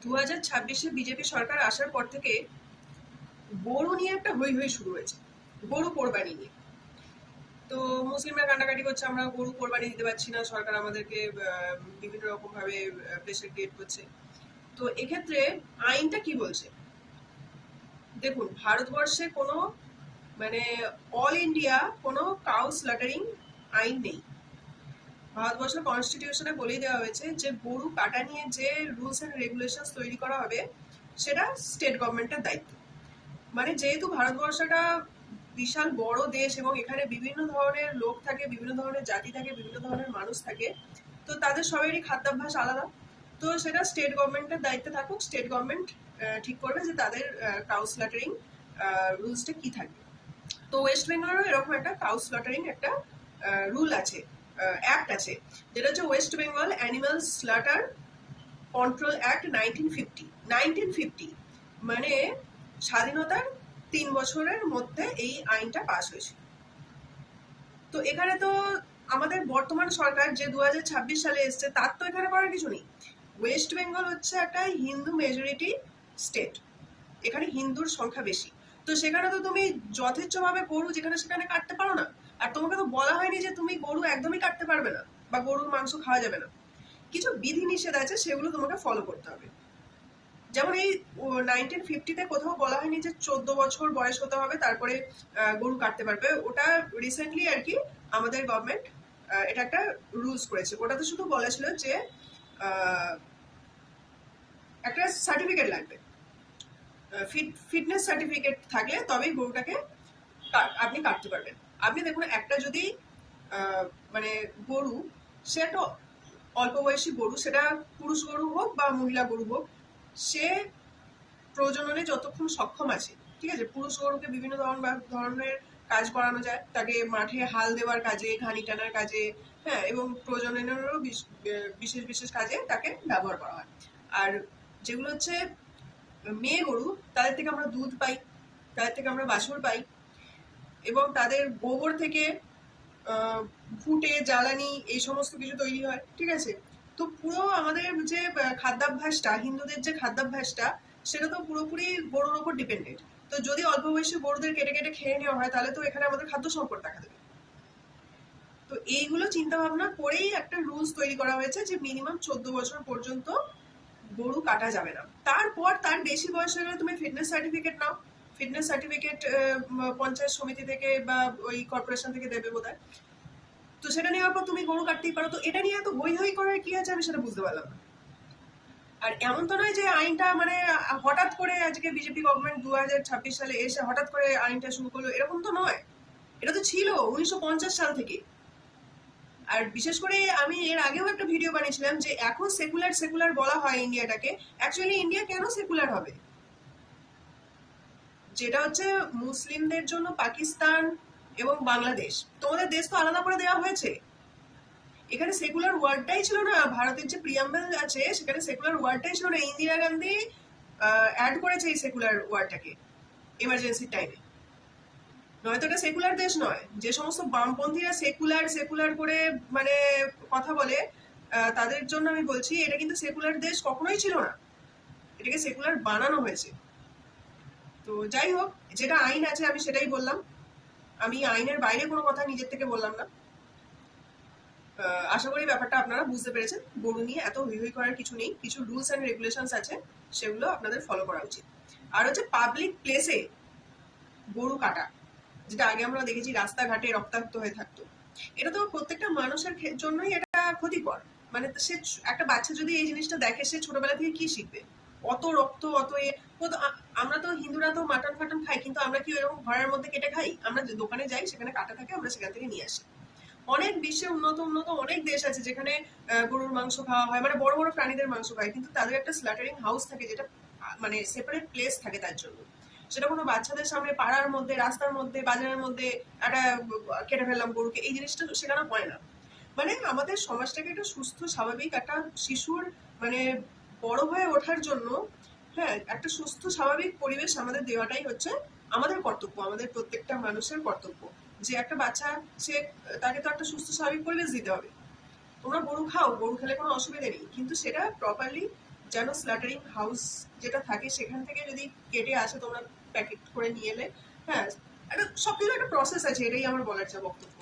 2026-এ BJP সরকার আসার পর থেকে গরু নিয়ে একটা হৈ হৈ শুরু হয়েছে, গরু কোরবানি নিয়ে। তো মুসলিমরা কান্নাকাটি করছে, আমরা গরু কোরবানি দিতে পারছি না, সরকার আমাদেরকে বিভিন্ন রকম ভাবে প্রেশার ক্রিয়েট করছে। তো এক্ষেত্রে আইনটা কি বলছে দেখুন, ভারতবর্ষে কোনো মানে অল ইন্ডিয়া কোনো কাউ স্লাটারিং আইন নেই। ভারতবর্ষের কনস্টিটিউশনে বলেই দেওয়া হয়েছে যে গরু কাটা নিয়ে যে রুলস এন্ড রেগুলেশন তৈরি করা হবে সেটা স্টেট গভর্নমেন্টের দায়িত্ব। মানে যেহেতু ভারতবর্ষটা বিশাল বড় দেশ এবং এখানে বিভিন্ন ধরনের লোক থাকে, বিভিন্ন ধরনের জাতি থাকে, বিভিন্ন ধরনের মানুষ থাকে, তো তাদের সবারই খাদ্যাভ্যাস আলাদা। তো সেটা স্টেট গভর্নমেন্টের দায়িত্বে থাকুক, স্টেট গভর্নমেন্ট ঠিক করবে যে তাদের কাউ স্লাটারিং রুলসটা কি থাকবে। তো ওয়েস্ট বেঙ্গলেরও এরকম একটা কাউ স্লাটারিং একটা রুল আছে, অ্যাক্ট আছে, যেটা হচ্ছে West Bengal animal slaughter control act 1950। মানে স্বাধীনতার 3 বছরের মধ্যে এই আইনটা পাস হয়েছে। তো এখানে তো আমাদের বর্তমান সরকার যে 2026 সালে এসছে, তার তো এখানে করার কিছু নেই। ওয়েস্ট বেঙ্গল হচ্ছে একটা হিন্দু মেজরিটি স্টেট, এখানে হিন্দুর সংখ্যা বেশি। তো সেখানে তো তুমি যথেচ্ছভাবে গরু যেখানে সেখানে কাটতে পারো না। আর তোমাকে তো বলা হয়নি যে তুমি গরু একদমই কাটতে পারবে না বা গরুর মাংস খাওয়া যাবে না। কিছু বিধি নিষেধ আছে, সেগুলো তোমাকে ফলো করতে হবে। যেমন এই 1950-তে কোথাও বলা হয়নি যে 14 বছর বয়স হতে হবে তারপরে গরু কাটতে পারবে। ওটা রিসেন্টলি আর কি আমাদের গভর্নমেন্ট এটা একটা রুলস করেছে। ওটাতে শুধু বলা ছিল যে একটা সার্টিফিকেট লাগবে, ফিটনেস সার্টিফিকেট থাকলে তবেই গরুটাকে আপনি কাটতে পারবেন। আপনি দেখুন, একটা যদি মানে গরু, সে একটা অল্প বয়সী গরু, সেটা পুরুষ গরু হোক বা মহিলা গরু হোক, সে প্রজননে যতক্ষণ সক্ষম আছে, ঠিক আছে, পুরুষ গরুকে বিভিন্ন ধরনের কাজ করানো যায়, তাকে মাঠে হাল দেওয়ার কাজে, ঘানি টানার কাজে, হ্যাঁ, এবং প্রজননেরও বিশেষ বিশেষ কাজে তাকে ব্যবহার করা হয়। আর যেগুলো হচ্ছে মেয়ে গরু, তাদের থেকে আমরা দুধ পাই, তাদের থেকে আমরা বাছুর পাই, এবং তাদের গোবর থেকে ফুটে জ্বালানি এই সমস্ত কিছু তৈরি হয়, ঠিক আছে। তো পুরো আমাদের যে খাদ্যাভ্যাসটা, হিন্দুদের যে খাদ্যাভ্যাসটা, সেটা তো পুরোপুরি গরুর উপর ডিপেন্ডেন্ট। তো যদি অল্প বয়সী গরুদের কেটে কেটে খেয়ে নেওয়া হয়, তাহলে তো এখানে আমাদের খাদ্য সংকট দেখা দেবে। তো এইগুলো চিন্তা ভাবনা করেই একটা রুলস তৈরি করা হয়েছে যে মিনিমাম 14 বছর পর্যন্ত গরু কাটা যাবে না। তারপর তার বেশি বয়স হয়ে গেলে তুমি ফিটনেস সার্টিফিকেট নাও। ফিটনেস সার্টিফিকেট পঞ্চায়েত সমিতি থেকে বা ওই কর্পোরেশন থেকে দেবে বোধহয়। তো সেটা নেওয়ার পর তুমি গরু কাটতেই পারো। তো এটা নিয়ে এত হৈ হৈ করার কি আছে, আমি সেটা বুঝতে পারলাম না। আর এমন তো নয় যে আইনটা মানে হঠাৎ করে আজকে বিজেপি গভর্নমেন্ট 2026 সালে এসে হঠাৎ করে আইনটা শুরু করলো, এরকম তো নয়। এটা তো ছিল 1950 সাল থেকে। আর বিশেষ করে আমি এর আগেও একটা ভিডিও বানিয়েছিলাম যে এখন সেকুলার সেকুলার বলা হয় ইন্ডিয়াটাকে। অ্যাকচুয়ালি ইন্ডিয়া কেন সেকুলার হবে? যেটা হচ্ছে মুসলিমদের জন্য পাকিস্তান এবং বাংলাদেশ, তোমাদের দেশ তো আলাদা করে দেওয়া হয়েছে। এখানে সেকুলার ওয়ার্ডটাই ছিল না, ভারতের যে প্রিয়াম্বল আছে সেখানে সেকুলার ওয়ার্ডটাই ছিল না। ইন্দিরা গান্ধী অ্যাড করেছে এই সেকুলার ওয়ার্ডটাকে এমার্জেন্সির টাইমে। নয়তো এটা সেকুলার দেশ নয়। যে সমস্ত বামপন্থীরা সেকুলার সেকুলার করে মানে কথা বলে, তাদের জন্য আমি বলছি এটা কিন্তু সেকুলার দেশ কখনোই ছিল না, এটাকে সেকুলার বানানো হয়েছে। তো যাই হোক, যেটা আইন আছে আমি সেটাই বললাম, আমি আইনের বাইরে কোনো কথা নিজের থেকে বললাম না। আশা করি ব্যাপারটা আপনারা বুঝতে পেরেছেন। গরু নিয়ে এত হৈ হৈ করার কিছু নেই, কিছু রুলস অ্যান্ড রেগুলেশনস আছে, সেগুলো আপনাদের ফলো করা উচিত। আর হচ্ছে পাবলিক প্লেসে গরু কাটা, যেটা আগে আমরা দেখেছি রাস্তাঘাটে রক্তাক্ত হয়ে থাকতো, এটা তো প্রত্যেকটা মানুষের জন্যই এটা ক্ষতিকর। মানে সে একটা বাচ্চা যদি এই জিনিসটা দেখে, সে ছোটবেলা থেকে কি শিখবে? অত রক্ত, অত আমরা তো হিন্দুরা তো মাটন ফাটন খাই, কিন্তু আমরা কি এরকম ঘরের মধ্যে কেটে খাই? আমরা দোকানে যাই, সেখানে কাটা থাকে, আমরা সেখান থেকে নিয়ে আসি। অনেক বিশ্বে উন্নত উন্নত অনেক দেশ আছে যেখানে গরুর মাংস খাওয়া হয়, মানে বড় বড় প্রাণীদের মাংস খায়, কিন্তু তাদের একটা স্ল্যাটারিং হাউস থাকে, যেটা মানে সেপারেট প্লেস থাকে তার জন্য। সেটা কোনো বাচ্চাদের সামনে পাড়ার মধ্যে, রাস্তার মধ্যে, বাজারের মধ্যে একটা কেটে ফেললাম গরুকে, এই জিনিসটা শেখানো হয় না। মানে আমাদের সমাজটাকে একটা সুস্থ স্বাভাবিক একটা শিশুর মানে বড় হয়ে ওঠার জন্য, হ্যাঁ, একটা সুস্থ স্বাভাবিক পরিবেশ আমাদের দেওয়াটাই হচ্ছে আমাদের কর্তব্য, আমাদের প্রত্যেকটা মানুষের কর্তব্য। যে একটা বাচ্চা, সে তাকে তো একটা সুস্থ স্বাভাবিক পরিবেশ দিতে হবে। তোমরা গরু খাও, গরু খেলে কোনো অসুবিধা নেই, কিন্তু সেটা প্রপারলি যেন স্ল্যাটারিং হাউস যেটা থাকে সেখান থেকে যদি কেটে আসে তোমরা প্যাকেট করে নিয়ে এলে, হ্যাঁ একটা সবকিছু একটা প্রসেস আছে, এটাই আমার বলার যা বক্তব্য।